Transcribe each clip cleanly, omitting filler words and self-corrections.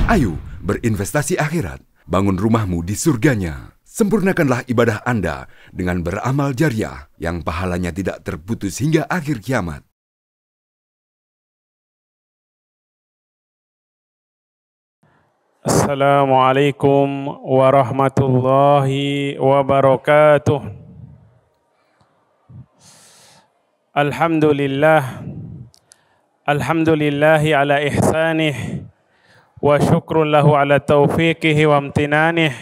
Ayo berinvestasi akhirat, bangun rumahmu di surganya. Sempurnakanlah ibadah Anda dengan beramal jariah yang pahalanya tidak terputus hingga akhir kiamat. Assalamualaikum warahmatullahi wabarakatuh. Alhamdulillahi ala ihsanih wa syukrun lahu ala taufiqihi wa amtinanih.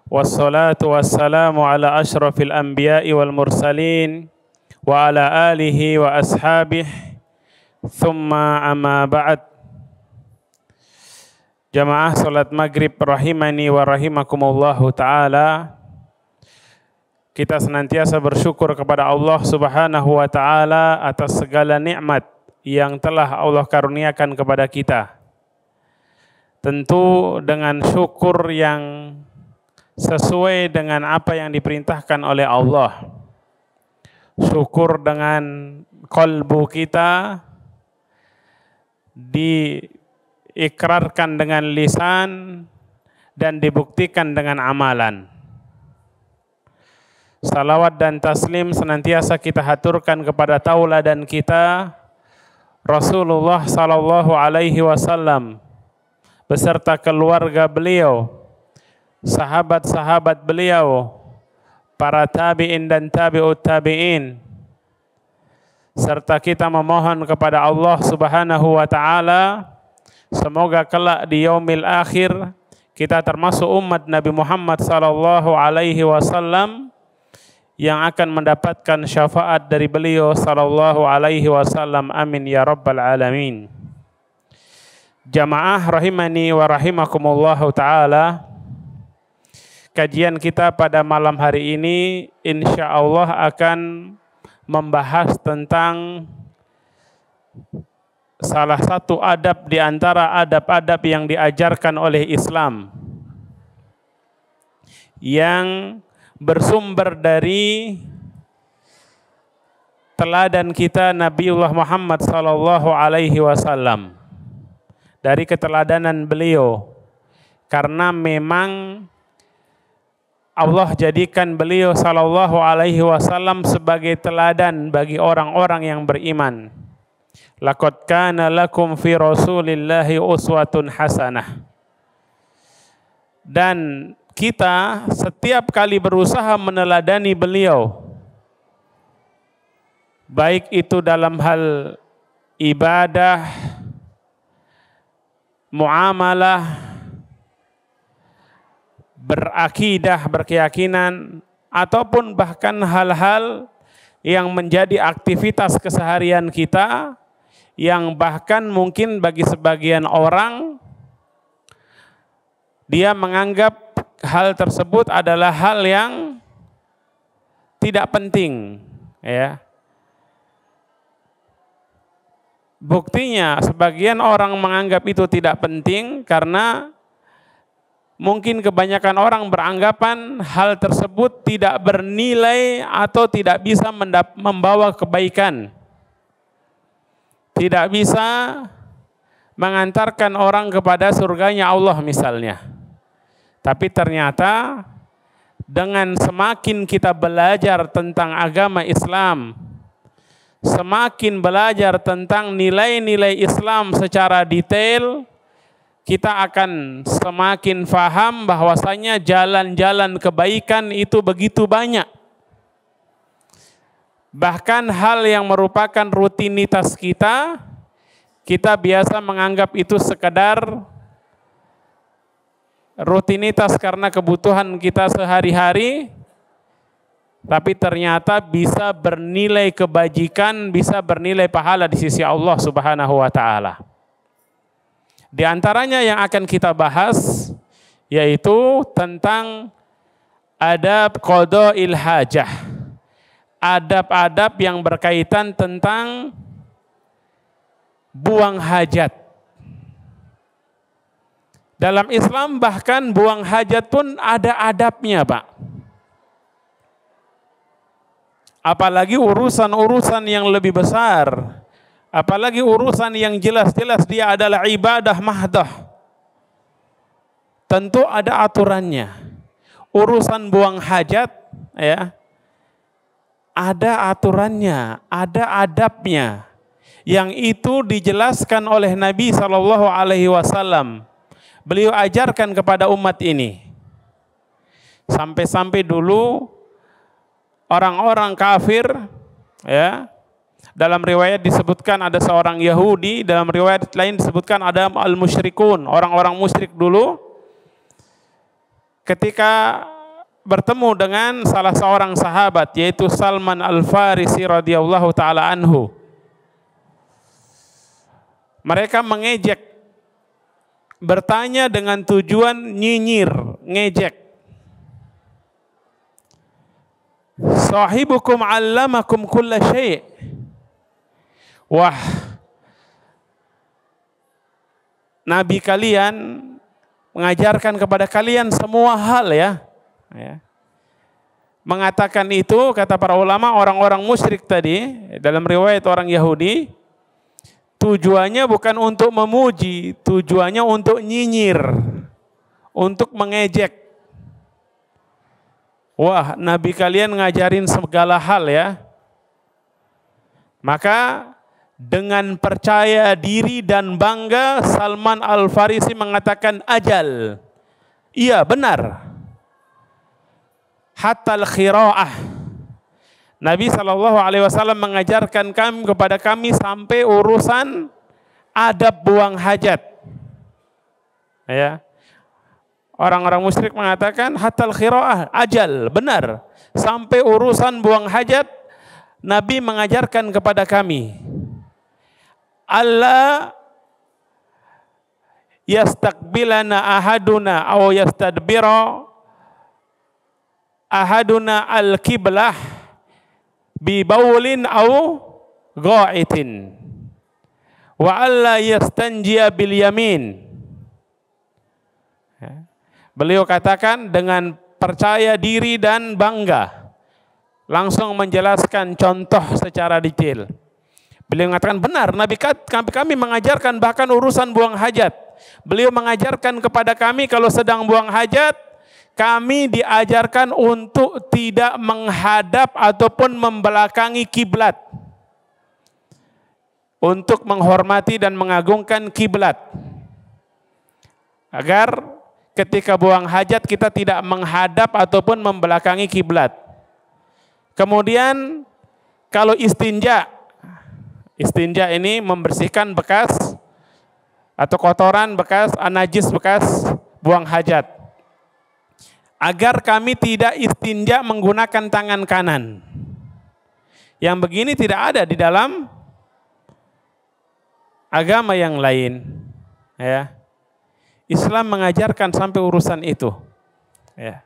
Wassalatu wassalamu ala ashrafil anbiya'i wal mursalin wa ala alihi wa ashabih. Thumma amma ba'd. Jamaah salat maghrib rahimani wa rahimakumullahu ta'ala. Kita senantiasa bersyukur kepada Allah subhanahu wa ta'ala atas segala nikmat yang telah Allah karuniakan kepada kita. Tentu dengan syukur yang sesuai dengan apa yang diperintahkan oleh Allah. Syukur dengan qalbu kita, diikrarkan dengan lisan, dan dibuktikan dengan amalan. Salawat dan taslim senantiasa kita haturkan kepada tauladan kita, Rasulullah sallallahu alaihi wasallam, beserta keluarga beliau, sahabat-sahabat beliau, para tabi'in dan tabi'ut tabi'in, serta kita memohon kepada Allah subhanahu wa ta'ala, semoga kelak di yaumil akhir kita termasuk umat Nabi Muhammad sallallahu alaihi wasallam yang akan mendapatkan syafaat dari beliau sallallahu alaihi wasallam. Amin ya rabbal alamin. Jamaah rahimani wa rahimakumullahu ta'ala. Kajian kita pada malam hari ini insya Allah akan membahas tentang salah satu adab di antara adab-adab yang diajarkan oleh Islam, yang bersumber dari teladan kita Nabiullah Muhammad sallallahu alaihi wasallam, dari keteladanan beliau, karena memang Allah jadikan beliau sallallahu alaihi wasallam sebagai teladan bagi orang-orang yang beriman. Laqad kana lakum fi Rasulillahi uswatun hasanah. Dan kita setiap kali berusaha meneladani beliau, baik itu dalam hal ibadah, muamalah, berakidah, berkeyakinan, ataupun bahkan hal-hal yang menjadi aktivitas keseharian kita, yang bahkan mungkin bagi sebagian orang dia menganggap hal tersebut adalah hal yang tidak penting, ya. Buktinya sebagian orang menganggap itu tidak penting karena mungkin kebanyakan orang beranggapan hal tersebut tidak bernilai atau tidak bisa membawa kebaikan, tidak bisa mengantarkan orang kepada surganya Allah misalnya. Tapi ternyata dengan semakin kita belajar tentang agama Islam, semakin belajar tentang nilai-nilai Islam secara detail, kita akan semakin faham bahwasanya jalan-jalan kebaikan itu begitu banyak. Bahkan hal yang merupakan rutinitas kita, kita biasa menganggap itu sekedar rutinitas karena kebutuhan kita sehari-hari, tapi ternyata bisa bernilai kebajikan, bisa bernilai pahala di sisi Allah subhanahu wa ta'ala. Di antaranya yang akan kita bahas yaitu tentang adab qada'il hajah, adab-adab yang berkaitan tentang buang hajat. Dalam Islam bahkan buang hajat pun ada adabnya, Pak. Apalagi urusan-urusan yang lebih besar, apalagi urusan yang jelas-jelas dia adalah ibadah mahdah. tentu ada aturannya. Urusan buang hajat, ya, ada aturannya, ada adabnya. Yang itu dijelaskan oleh Nabi SAW. Beliau ajarkan kepada umat ini. Sampai-sampai dulu orang-orang kafir, ya, dalam riwayat disebutkan ada seorang Yahudi, dalam riwayat lain disebutkan ada al-musyrikun, orang-orang musyrik dulu. Ketika bertemu dengan salah seorang sahabat, yaitu Salman Al-Farisi radhiyallahu taala anhu, mereka mengejek, bertanya dengan tujuan nyinyir, ngejek. Sahibukum 'allamakum kulla syai'. Wah, Nabi kalian mengajarkan kepada kalian semua hal, ya. Mengatakan itu, kata para ulama, orang-orang musyrik tadi, dalam riwayat orang Yahudi, tujuannya bukan untuk memuji, tujuannya untuk nyinyir, untuk mengejek. Wah, Nabi kalian ngajarin segala hal, ya. Maka dengan percaya diri dan bangga, Salman Al-Farisi mengatakan, ajal, iya benar. Hatta al-khira'ah, Nabi SAW mengajarkan kepada kami sampai urusan adab buang hajat. Ya. Orang-orang musyrik mengatakan hatta al-khira'ah, ajal, benar. Sampai urusan buang hajat, Nabi mengajarkan kepada kami. Allah yastaqbilana ahaduna aw yastadbira ahaduna al-qiblah bi baulin aw gha'itin wa alla yastanjiya bil yamin. Beliau katakan dengan percaya diri dan bangga, langsung menjelaskan contoh secara detail. Beliau mengatakan benar, Nabi kami mengajarkan bahkan urusan buang hajat. Beliau mengajarkan kepada kami kalau sedang buang hajat, kami diajarkan untuk tidak menghadap ataupun membelakangi kiblat. Untuk menghormati dan mengagungkan kiblat. Agar ketika buang hajat kita tidak menghadap ataupun membelakangi kiblat. Kemudian kalau istinja ini membersihkan bekas atau kotoran bekas, najis bekas buang hajat. Agar kami tidak istinja menggunakan tangan kanan. Yang begini tidak ada di dalam agama yang lain. Ya. Islam mengajarkan sampai urusan itu. Ya.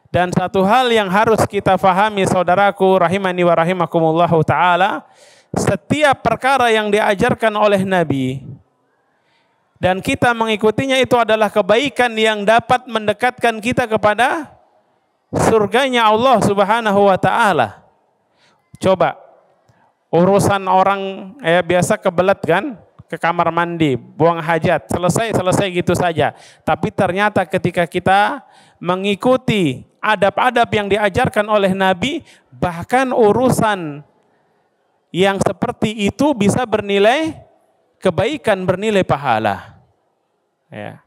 Dan satu hal yang harus kita fahami, saudaraku rahimani wa rahimakumullahu ta'ala, setiap perkara yang diajarkan oleh Nabi dan kita mengikutinya itu adalah kebaikan yang dapat mendekatkan kita kepada surganya Allah Subhanahu wa ta'ala. Coba urusan orang biasa kebelet kan, ke kamar mandi, buang hajat, selesai gitu saja. Tapi ternyata ketika kita mengikuti adab-adab yang diajarkan oleh Nabi, bahkan urusan yang seperti itu bisa bernilai kebaikan, bernilai pahala. Ya.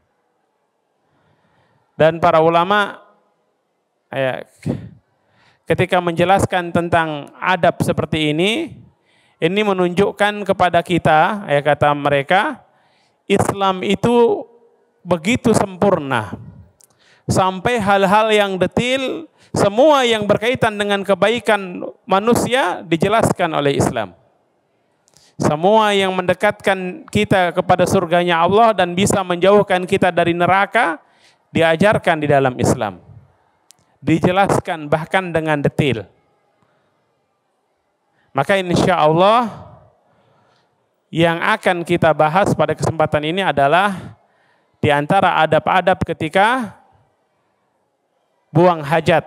Dan para ulama ketika menjelaskan tentang adab seperti ini menunjukkan kepada kita, kata mereka, Islam itu begitu sempurna. Sampai hal-hal yang detil, semua yang berkaitan dengan kebaikan manusia dijelaskan oleh Islam. Semua yang mendekatkan kita kepada surganya Allah dan bisa menjauhkan kita dari neraka diajarkan di dalam Islam. Dijelaskan bahkan dengan detil. Maka insya Allah yang akan kita bahas pada kesempatan ini adalah di antara adab-adab ketika buang hajat.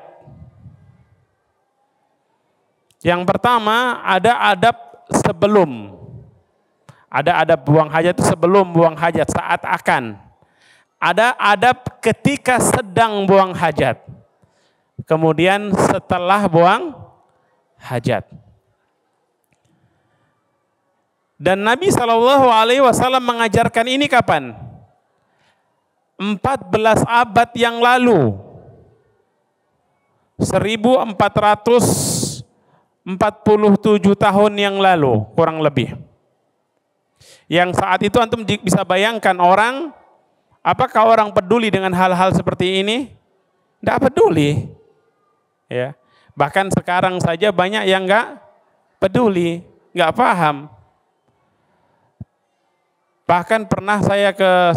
Yang pertama ada adab sebelum. Ada adab buang hajat itu sebelum buang hajat, saat akan. Ada adab ketika sedang buang hajat. Kemudian setelah buang hajat. Dan Nabi SAW mengajarkan ini kapan? 14 abad yang lalu. 1447 tahun yang lalu, kurang lebih. Yang saat itu antum bisa bayangkan apakah orang peduli dengan hal-hal seperti ini? Tidak peduli. Ya. Bahkan sekarang saja banyak yang nggak peduli, nggak paham. Bahkan pernah saya ke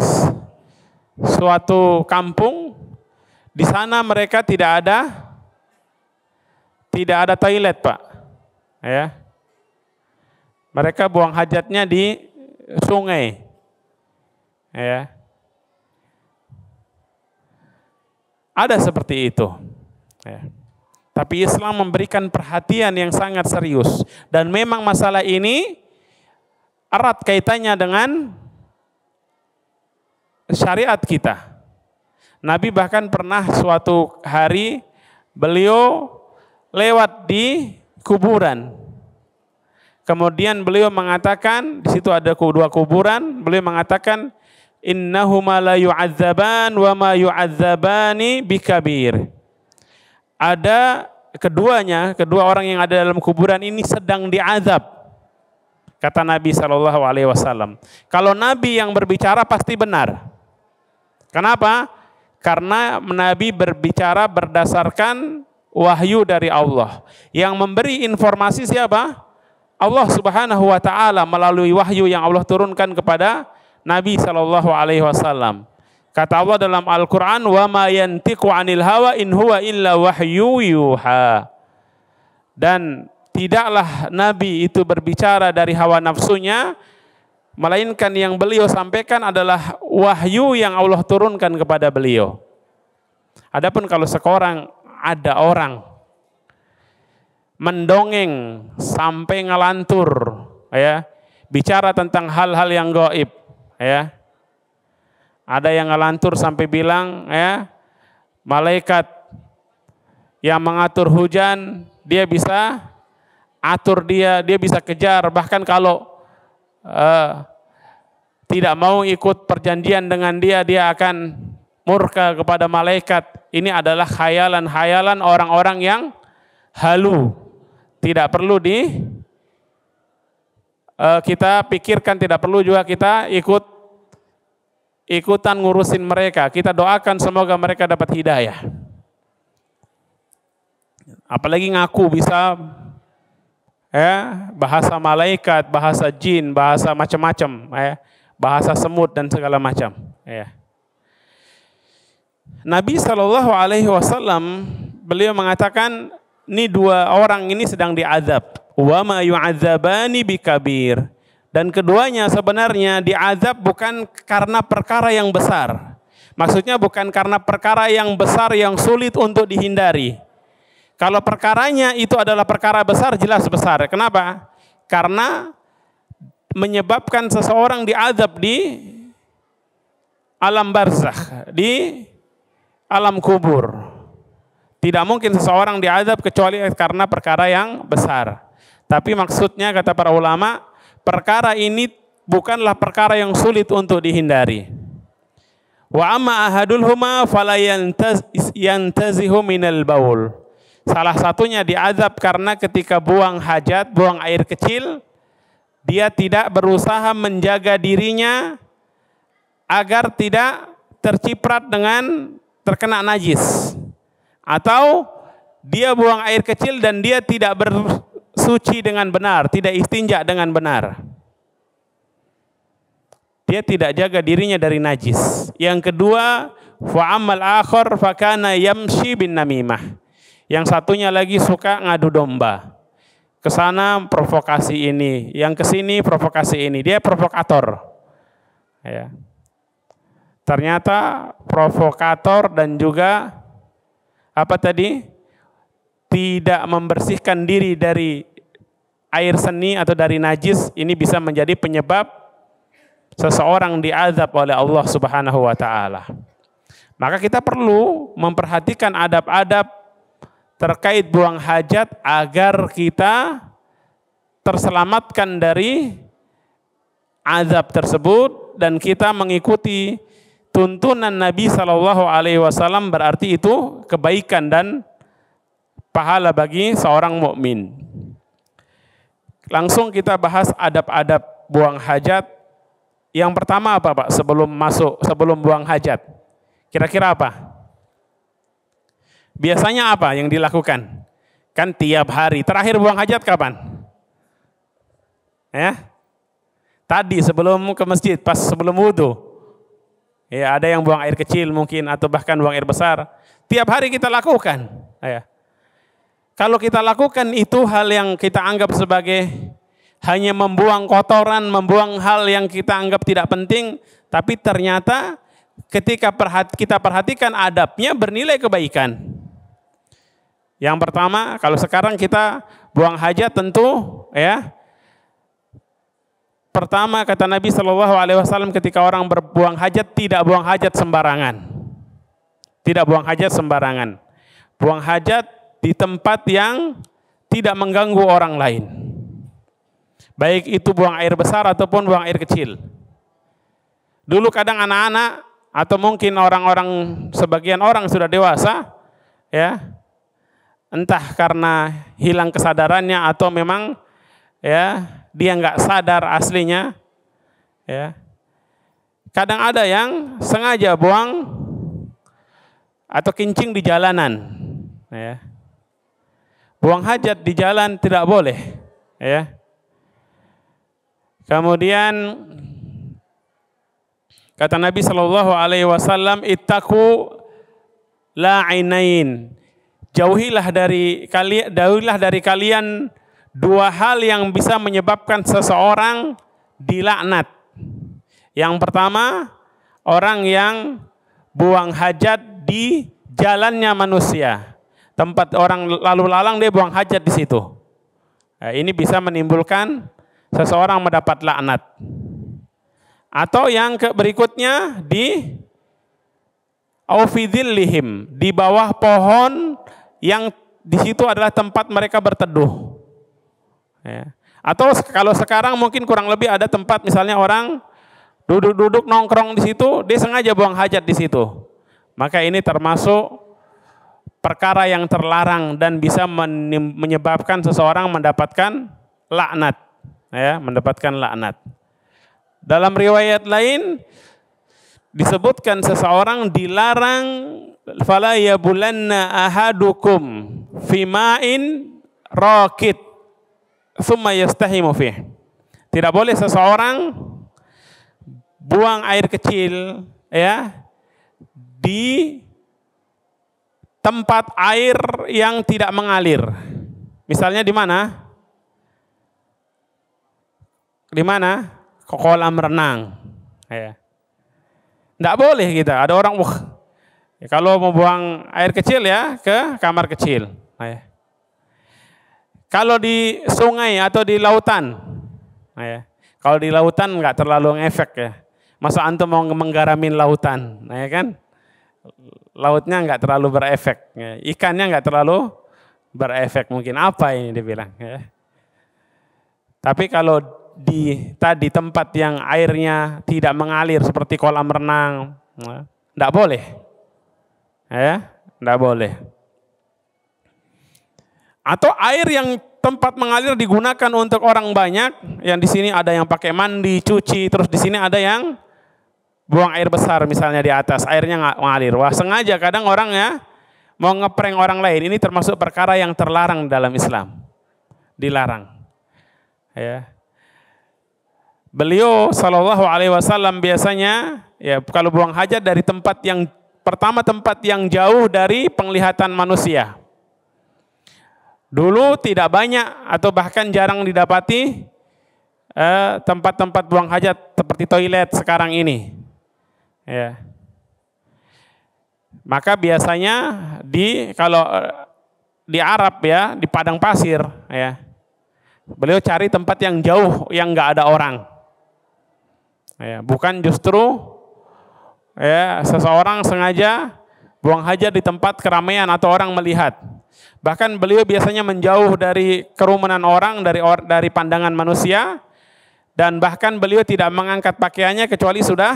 suatu kampung, di sana mereka tidak ada toilet, Pak. Ya. Mereka buang hajatnya di sungai. Ya. Ada seperti itu. Ya. Tapi Islam memberikan perhatian yang sangat serius. Dan memang masalah ini erat kaitannya dengan syariat kita. Nabi bahkan pernah suatu hari beliau lewat di kuburan. Kemudian beliau mengatakan, di situ ada dua kuburan, beliau mengatakan, innahuma la yu'adzaban wa ma yu'adzabani bikabir. Ada kedua orang yang ada dalam kuburan ini sedang diazab. Kata Nabi SAW. Kalau Nabi yang berbicara pasti benar. Kenapa? Karena Nabi berbicara berdasarkan wahyu dari Allah. Yang memberi informasi siapa? Allah Subhanahu wa taala melalui wahyu yang Allah turunkan kepada Nabi SAW. Kata Allah dalam Al-Qur'an, "Wa ma yantiqu 'anil hawa in huwa illa wahyu yuha." Dan tidaklah Nabi itu berbicara dari hawa nafsunya, melainkan yang beliau sampaikan adalah wahyu yang Allah turunkan kepada beliau. Adapun kalau ada orang mendongeng sampai ngelantur, ya, bicara tentang hal-hal yang gaib, ya. Ada yang ngelantur sampai bilang, ya, malaikat yang mengatur hujan, dia bisa atur dia bisa kejar, bahkan kalau tidak mau ikut perjanjian dengan dia akan murka kepada malaikat. Ini adalah khayalan-khayalan orang-orang yang halu. Tidak perlu kita pikirkan, tidak perlu juga kita ikutan ngurusin mereka. Kita doakan semoga mereka dapat hidayah. Apalagi ngaku bisa, ya, bahasa malaikat, bahasa jin, bahasa macam-macam, ya, bahasa semut dan segala macam. Ya. Nabi SAW beliau mengatakan, ini dua orang ini sedang diazab. Wa ma yu'adzabani bikabir. Dan keduanya sebenarnya diazab bukan karena perkara yang besar. Maksudnya bukan karena perkara yang besar yang sulit untuk dihindari. Kalau perkaranya itu adalah perkara besar, jelas besar. Kenapa? Karena menyebabkan seseorang diazab di alam barzakh, di alam kubur. Tidak mungkin seseorang diazab kecuali karena perkara yang besar. Tapi maksudnya kata para ulama, perkara ini bukanlah perkara yang sulit untuk dihindari. Wa amma ahadulhuma fala yantazihu minal baul. Salah satunya diazab karena ketika buang hajat, buang air kecil, dia tidak berusaha menjaga dirinya agar tidak terciprat dengan terkena najis. Atau dia buang air kecil dan dia tidak bersuci dengan benar, tidak istinja dengan benar. Dia tidak jaga dirinya dari najis. Yang kedua, fa ammal akhar fa kana yamshi bin namimah. Yang satunya lagi suka ngadu domba. Kesana provokasi ini, yang kesini provokasi ini. Dia provokator. Ya. Ternyata provokator dan juga apa tadi? Tidak membersihkan diri dari air seni atau dari najis, ini bisa menjadi penyebab seseorang diazab oleh Allah Subhanahu wa taala. Maka kita perlu memperhatikan adab-adab terkait buang hajat agar kita terselamatkan dari azab tersebut dan kita mengikuti tuntunan Nabi Shallallahu Alaihi Wasallam, berarti itu kebaikan dan pahala bagi seorang mukmin. Langsung kita bahas adab-adab buang hajat. Yang pertama apa Pak sebelum buang hajat? Kira-kira apa? Biasanya apa yang dilakukan? Kan tiap hari. Terakhir buang hajat kapan? Ya, tadi sebelum ke masjid, pas sebelum wudhu. Ya, ada yang buang air kecil mungkin atau bahkan buang air besar. Tiap hari kita lakukan. Ya. Kalau kita lakukan itu hal yang kita anggap sebagai hanya membuang kotoran, membuang hal yang kita anggap tidak penting, tapi ternyata ketika kita perhatikan adabnya bernilai kebaikan. Yang pertama, kalau sekarang kita buang hajat tentu ya. Pertama kata Nabi Shallallahu Alaihi Wasallam ketika orang berbuang hajat, tidak buang hajat sembarangan. Tidak buang hajat sembarangan. Buang hajat di tempat yang tidak mengganggu orang lain. Baik itu buang air besar ataupun buang air kecil. Dulu kadang anak-anak atau mungkin orang-orang, sebagian orang sudah dewasa, ya, entah karena hilang kesadarannya atau memang ya dia nggak sadar aslinya, ya. Kadang ada yang sengaja buang atau kencing di jalanan, ya. Buang hajat di jalan tidak boleh, ya. Kemudian kata Nabi Shallallahu Alaihi Wasallam, ittaqu la'inain, jauhilah dari kalian dua hal yang bisa menyebabkan seseorang dilaknat. Yang pertama, orang yang buang hajat di jalannya manusia, tempat orang lalu lalang dia buang hajat di situ. Nah, ini bisa menimbulkan seseorang mendapat laknat. Atau yang berikutnya di aufidillihim, di bawah pohon yang di situ adalah tempat mereka berteduh. Ya. Atau kalau sekarang mungkin kurang lebih ada tempat misalnya orang duduk-duduk nongkrong di situ, dia sengaja buang hajat di situ. Maka ini termasuk perkara yang terlarang dan bisa menyebabkan seseorang mendapatkan laknat. Ya, mendapatkan laknat. Dalam riwayat lain disebutkan seseorang dilarang fala yabulanna ahadukum fima'in raqid thumma yastahimu fih. Tidak boleh seseorang buang air kecil ya di tempat air yang tidak mengalir. Misalnya di mana? Di mana? Ke kolam renang. Ya. Nggak boleh kita. Ada orang, ya, kalau mau buang air kecil ya ke kamar kecil. Ya. Kalau di sungai atau di lautan, ya. Kalau di lautan nggak terlalu ngefek ya. Masa antum mau menggaramin lautan, ya kan? Lautnya nggak terlalu berefek, ya. Ikannya nggak terlalu berefek mungkin. Apa ini dibilang? Ya. Tapi kalau di tempat yang airnya tidak mengalir seperti kolam renang, enggak boleh. Ya, enggak boleh. Atau air yang tempat mengalir digunakan untuk orang banyak, yang di sini ada yang pakai mandi, cuci, terus di sini ada yang buang air besar misalnya di atas, airnya nggak mengalir. Wah, sengaja kadang orang ya mau ngeprank orang lain. Ini termasuk perkara yang terlarang dalam Islam. Dilarang. Ya. Beliau Shallallahu Alaihi Wasallam biasanya ya kalau buang hajat dari tempat yang pertama, tempat yang jauh dari penglihatan manusia. Dulu tidak banyak atau bahkan jarang didapati tempat-tempat buang hajat seperti toilet sekarang ini. Ya. Maka biasanya kalau di Arab ya di padang pasir ya, beliau cari tempat yang jauh yang nggak ada orang. Ya, bukan justru ya seseorang sengaja buang hajat di tempat keramaian atau orang melihat. Bahkan beliau biasanya menjauh dari kerumunan orang, dari pandangan manusia, dan bahkan beliau tidak mengangkat pakaiannya kecuali sudah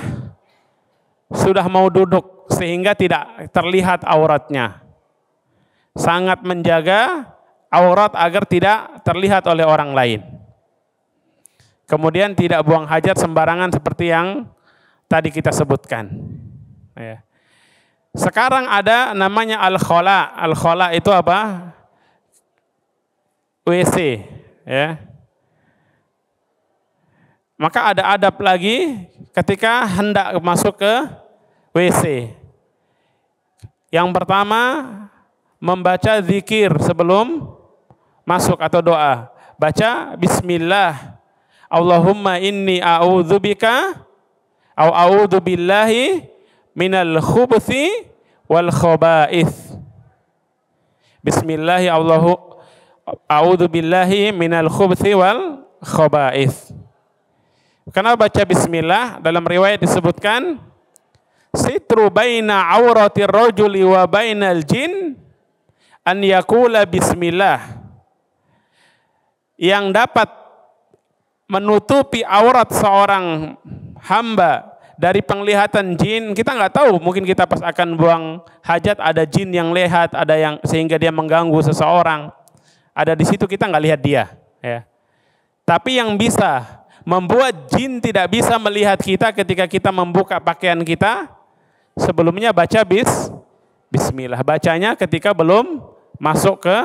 mau duduk sehingga tidak terlihat auratnya. Sangat menjaga aurat agar tidak terlihat oleh orang lain. Kemudian tidak buang hajat sembarangan seperti yang tadi kita sebutkan. Ya. Sekarang ada namanya al-khala. Al-khala itu apa? WC. Ya. Maka ada adab lagi ketika hendak masuk ke WC. Yang pertama, membaca zikir sebelum masuk atau doa. Baca bismillah. Allahumma inni a'udzubika au a'udzu billahi minal khubuthi wal khaba'ith. Bismillah a'udzu billahi minal khubuthi wal khaba'ith. Kenapa baca bismillah? Dalam riwayat disebutkan sitru baina auratir rajuli wa bainal jin an yaqula bismillah. Yang dapat menutupi aurat seorang hamba dari penglihatan jin, kita nggak tahu, mungkin kita pas akan buang hajat ada jin yang lihat, ada yang sehingga dia mengganggu seseorang, ada di situ kita nggak lihat dia, ya. Tapi yang bisa membuat jin tidak bisa melihat kita ketika kita membuka pakaian kita, sebelumnya baca bismillah, bacanya ketika belum masuk ke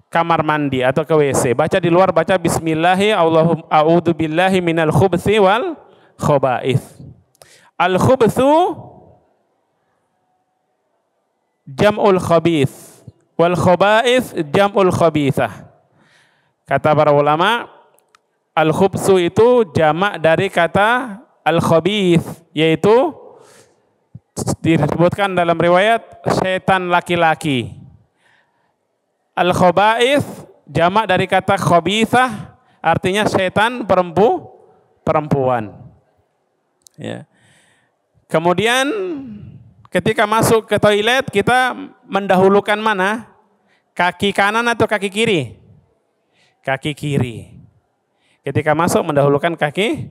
kamar mandi atau ke WC. Baca di luar, baca bismillahi Allahumma a'udzu billahi minal khubuthi wal khaba'ith. Al khubuthu jam'ul khabith wal khaba'ith jam'ul khabithah. Kata para ulama, al khubuthu itu jamak dari kata al khabith, yaitu disebutkan dalam riwayat setan laki-laki. Al-khaba'ith jamak dari kata khabithah, artinya setan perempuan. Ya. Kemudian ketika masuk ke toilet kita mendahulukan mana? Kaki kanan atau kaki kiri? Kaki kiri. Ketika masuk mendahulukan kaki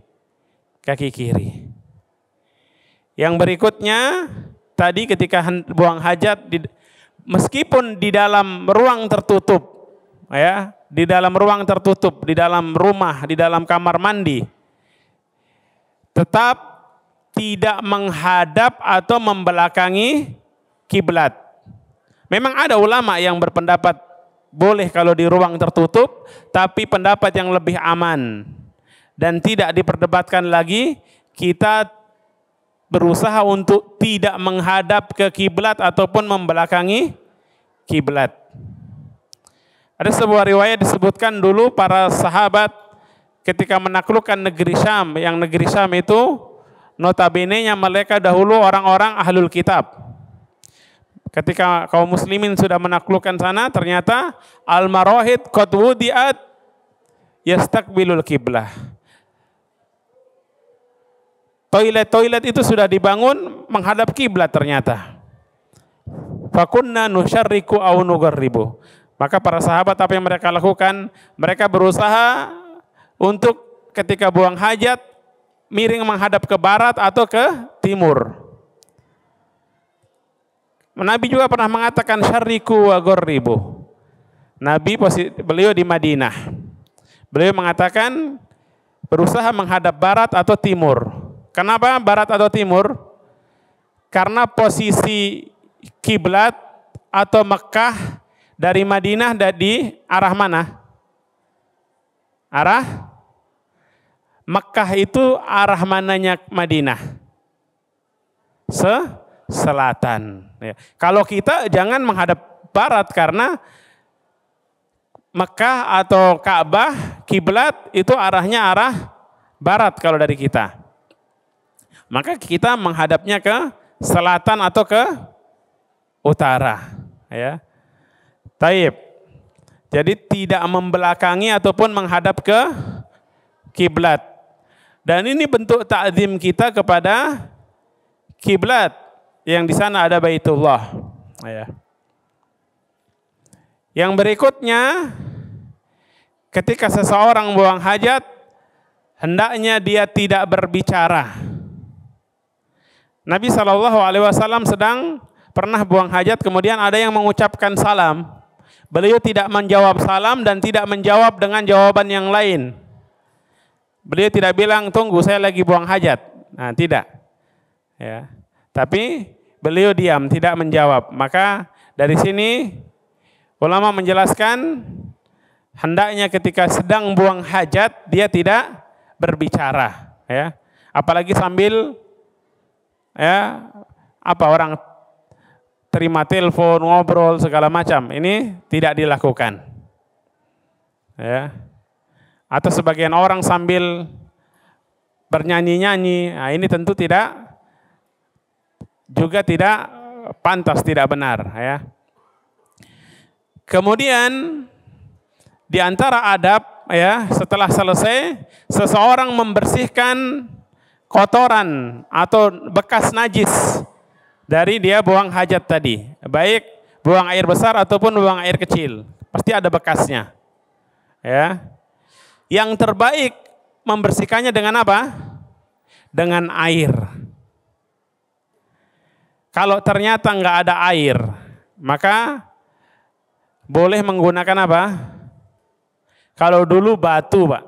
kiri. Yang berikutnya tadi ketika buang hajat meskipun di dalam ruang tertutup, ya, di dalam ruang tertutup, di dalam rumah, di dalam kamar mandi, tetap tidak menghadap atau membelakangi kiblat. Memang ada ulama yang berpendapat boleh kalau di ruang tertutup, tapi pendapat yang lebih aman dan tidak diperdebatkan lagi, kita berusaha untuk tidak menghadap ke kiblat ataupun membelakangi kiblat. Ada sebuah riwayat disebutkan dulu para sahabat ketika menaklukkan negeri Syam, yang negeri Syam itu notabene-nya mereka dahulu orang-orang ahlul kitab. Ketika kaum muslimin sudah menaklukkan sana, ternyata al-marahid qad wudi'at yastaqbilul kiblah. Toilet itu sudah dibangun menghadap kiblat ternyata. Fakunna nusyarriku aw nugarribu. Maka para sahabat apa yang mereka lakukan? Mereka berusaha untuk ketika buang hajat miring menghadap ke barat atau ke timur. Nabi juga pernah mengatakan syarriku wa gharribu. Beliau di Madinah. Beliau mengatakan berusaha menghadap barat atau timur. Kenapa barat atau timur? Karena posisi kiblat atau Mekah dari Madinah di arah mana? Arah Mekah itu arah mananya Madinah? Selatan. Ya. Kalau kita jangan menghadap barat karena Mekah atau Ka'bah kiblat itu arahnya arah barat kalau dari kita. Maka kita menghadapnya ke selatan atau ke utara, ya. Taib. Jadi tidak membelakangi ataupun menghadap ke kiblat. Dan ini bentuk ta'zim kita kepada kiblat yang di sana ada Baitullah. Ya. Yang berikutnya, ketika seseorang buang hajat, hendaknya dia tidak berbicara. Nabi SAW sedang pernah buang hajat, kemudian ada yang mengucapkan salam. Beliau tidak menjawab salam dan tidak menjawab dengan jawaban yang lain. Beliau tidak bilang, tunggu saya lagi buang hajat. Nah, tidak. Ya. Tapi beliau diam, tidak menjawab. Maka dari sini ulama menjelaskan hendaknya ketika sedang buang hajat dia tidak berbicara. Ya. Apalagi sambil orang terima telepon, ngobrol segala macam. Ini tidak dilakukan. Ya. Atau sebagian orang sambil bernyanyi-nyanyi, nah ini tentu tidak pantas, tidak benar. Ya. Kemudian di antara adab, ya, setelah selesai seseorang membersihkan kotoran atau bekas najis dari dia buang hajat tadi, baik buang air besar ataupun buang air kecil, pasti ada bekasnya. Ya. Yang terbaik membersihkannya dengan apa? Dengan air. Kalau ternyata nggak ada air, maka boleh menggunakan apa? Kalau dulu batu, Pak.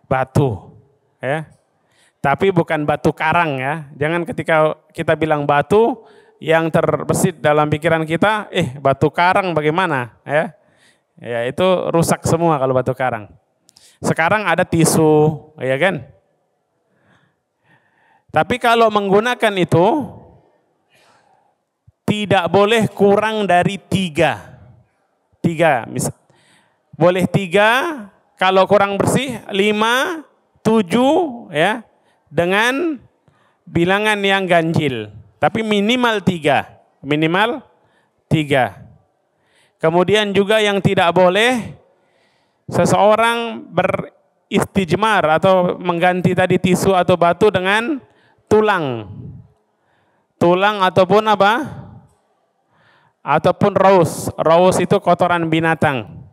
Batu. Ya. Tapi bukan batu karang, ya. Jangan ketika kita bilang batu, yang terbesit dalam pikiran kita, batu karang bagaimana? Ya. Ya, itu rusak semua kalau batu karang. Sekarang ada tisu, ya kan? Tapi kalau menggunakan itu, tidak boleh kurang dari 3. 3, boleh 3, kalau kurang bersih 5, 7, ya, dengan bilangan yang ganjil. Tapi minimal 3, minimal 3. Kemudian juga yang tidak boleh, seseorang beristijmar atau mengganti tadi tisu atau batu dengan tulang. Tulang ataupun apa? Ataupun raus. Raus itu kotoran binatang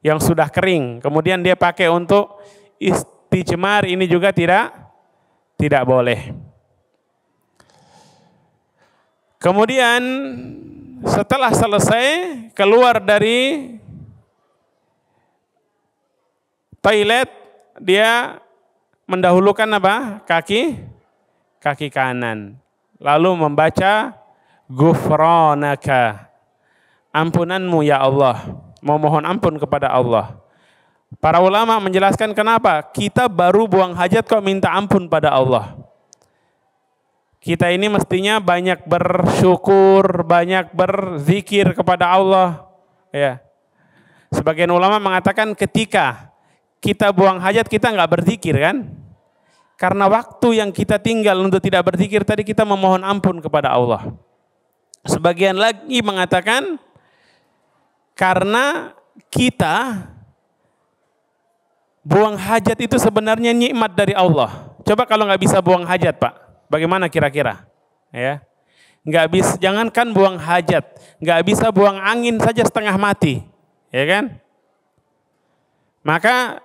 yang sudah kering. Kemudian dia pakai untuk istijmar, ini juga tidak boleh. Kemudian setelah selesai keluar dari toilet, dia mendahulukan apa? Kaki kanan. Lalu membaca Ghufranaka, ampunanmu ya Allah. Memohon ampun kepada Allah. Para ulama menjelaskan kenapa kita baru buang hajat kok minta ampun pada Allah. Kita ini mestinya banyak bersyukur, banyak berzikir kepada Allah. Ya. Sebagian ulama mengatakan ketika kita buang hajat kita nggak berzikir, kan? Karena waktu yang kita tinggal untuk tidak berzikir tadi kita memohon ampun kepada Allah. Sebagian lagi mengatakan karena kita buang hajat itu sebenarnya nikmat dari Allah. Coba kalau nggak bisa buang hajat, Pak, bagaimana kira-kira? Ya, nggak bisa. Jangankan buang hajat, nggak bisa buang angin saja setengah mati, ya kan? Maka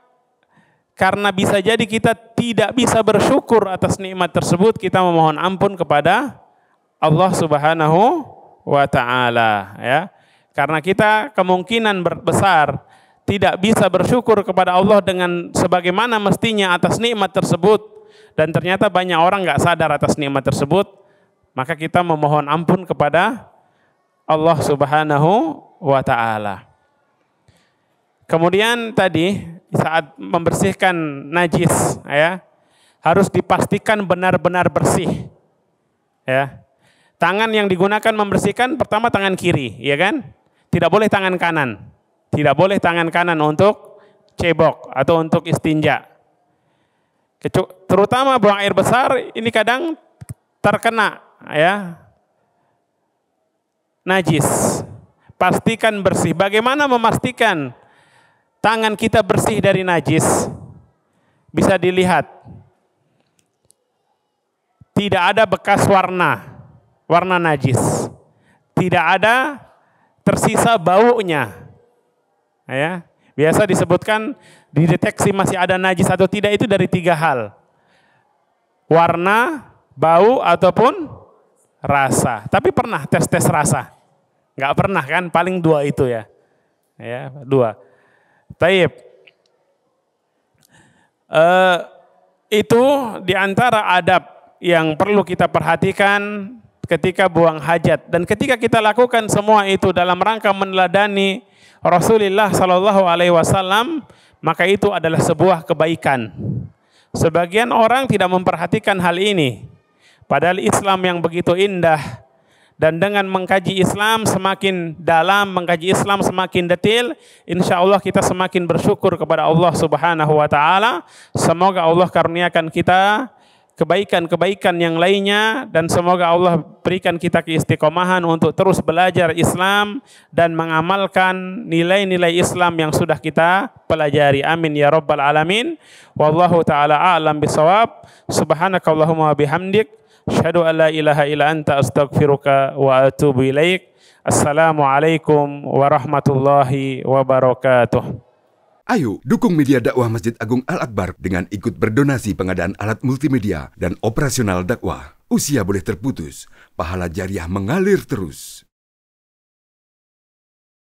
karena bisa jadi kita tidak bisa bersyukur atas nikmat tersebut, kita memohon ampun kepada Allah Subhanahu wa Ta'ala, ya. Karena kita kemungkinan besar tidak bisa bersyukur kepada Allah dengan sebagaimana mestinya atas nikmat tersebut, dan ternyata banyak orang nggak sadar atas nikmat tersebut, maka kita memohon ampun kepada Allah Subhanahu wa Ta'ala. Kemudian tadi saat membersihkan najis, ya, harus dipastikan benar-benar bersih. Ya. Tangan yang digunakan membersihkan pertama tangan kiri, ya kan? Tidak boleh tangan kanan. Tidak boleh tangan kanan untuk cebok atau untuk istinja. Terutama buang air besar ini kadang terkena, ya, najis. Pastikan bersih. Bagaimana memastikan tangan kita bersih dari najis? bisa dilihat. Tidak ada bekas warna najis. Tidak ada tersisa baunya. Ya, biasa disebutkan dideteksi masih ada najis atau tidak itu dari 3 hal. Warna, bau, ataupun rasa. Tapi pernah tes rasa? Nggak pernah kan? Paling 2 itu ya. Ya, 2. Taib. Itu diantara adab yang perlu kita perhatikan ketika buang hajat, dan ketika kita lakukan semua itu dalam rangka meneladani Rasulullah Shallallahu Alaihi Wasallam, maka itu adalah sebuah kebaikan. Sebagian orang tidak memperhatikan hal ini, padahal Islam yang begitu indah, dan dengan mengkaji Islam semakin dalam, mengkaji Islam semakin detail, insya Allah kita semakin bersyukur kepada Allah Subhanahu Wa Taala. Semoga Allah karuniakan kita kebaikan-kebaikan yang lainnya, dan semoga Allah berikan kita keistiqomahan untuk terus belajar Islam dan mengamalkan nilai-nilai Islam yang sudah kita pelajari. Amin ya rabbal alamin. Wallahu taala a'lam bisawab. Subhanakallahumma bihamdik, asyhadu an la ilaha illa anta, astaghfiruka wa atubu ilaik. Assalamualaikum warahmatullahi wabarakatuh. Ayo dukung media dakwah Masjid Agung Al-Akbar dengan ikut berdonasi pengadaan alat multimedia dan operasional dakwah. Usia boleh terputus, pahala jariah mengalir terus.